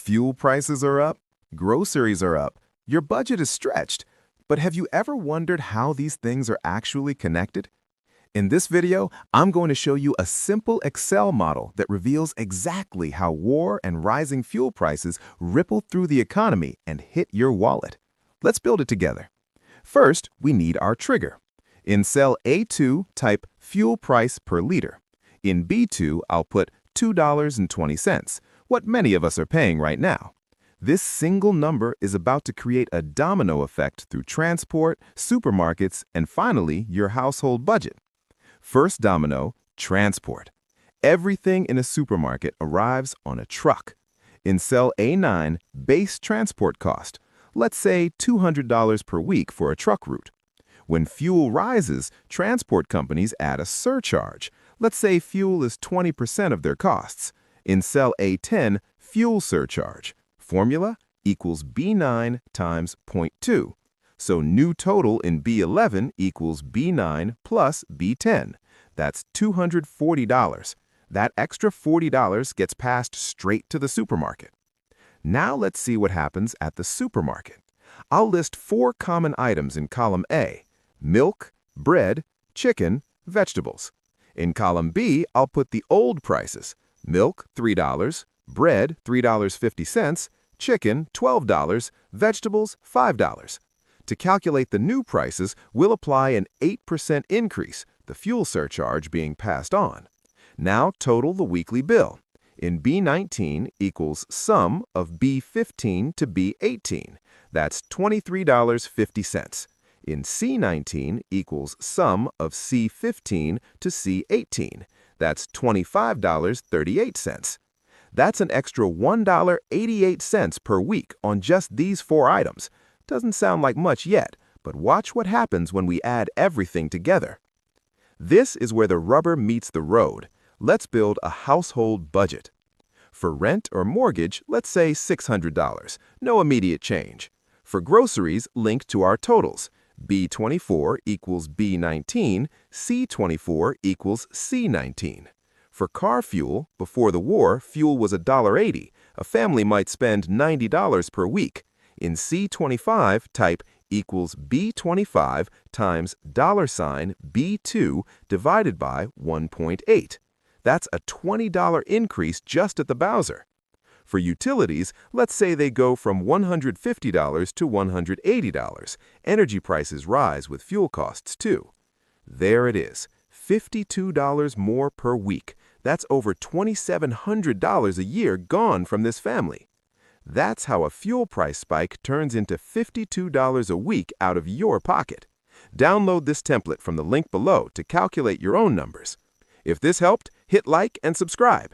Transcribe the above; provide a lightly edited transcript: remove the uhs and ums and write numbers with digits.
Fuel prices are up, groceries are up, your budget is stretched. But have you ever wondered how these things are actually connected? In this video, I'm going to show you a simple Excel model that reveals exactly how war and rising fuel prices ripple through the economy and hit your wallet. Let's build it together. First, we need our trigger. In cell A2, type fuel price per liter. In B2, I'll put $2.20, what many of us are paying right now. This single number is about to create a domino effect through transport, supermarkets, and finally, your household budget. First domino, transport. Everything in a supermarket arrives on a truck. In cell A9, base transport cost. Let's say $200 per week for a truck route. When fuel rises, transport companies add a surcharge. Let's say fuel is 20% of their costs. In cell A10, fuel surcharge. Formula equals B9 times 0.2. So new total in B11 equals B9 plus B10. That's $240. That extra $40 gets passed straight to the supermarket. Now let's see what happens at the supermarket. I'll list 4 common items in column A: milk, bread, chicken, vegetables. In column B, I'll put the old prices: milk, $3, bread, $3.50, chicken, $12, vegetables, $5. To calculate the new prices, we'll apply an 8% increase, the fuel surcharge being passed on. Now total the weekly bill. In B19 equals sum of B15 to B18. That's $23.50. In C19 equals sum of C15 to C18. That's $25.38. That's an extra $1.88 per week on just these 4 items. Doesn't sound like much yet, but watch what happens when we add everything together. This is where the rubber meets the road. Let's build a household budget. For rent or mortgage, let's say $600. No immediate change. For groceries, link to our totals. B24 equals B19, C24 equals C19. For car fuel, before the war, fuel was $1.80. A family might spend $90 per week. In C25, type equals B25 times $B2 divided by 1.8. That's a $20 increase just at the Bowser. For utilities, let's say they go from $150 to $180. Energy prices rise with fuel costs too. There it is, $52 more per week. That's over $2,700 a year gone from this family. That's how a fuel price spike turns into $52 a week out of your pocket. Download this template from the link below to calculate your own numbers. If this helped, hit like and subscribe.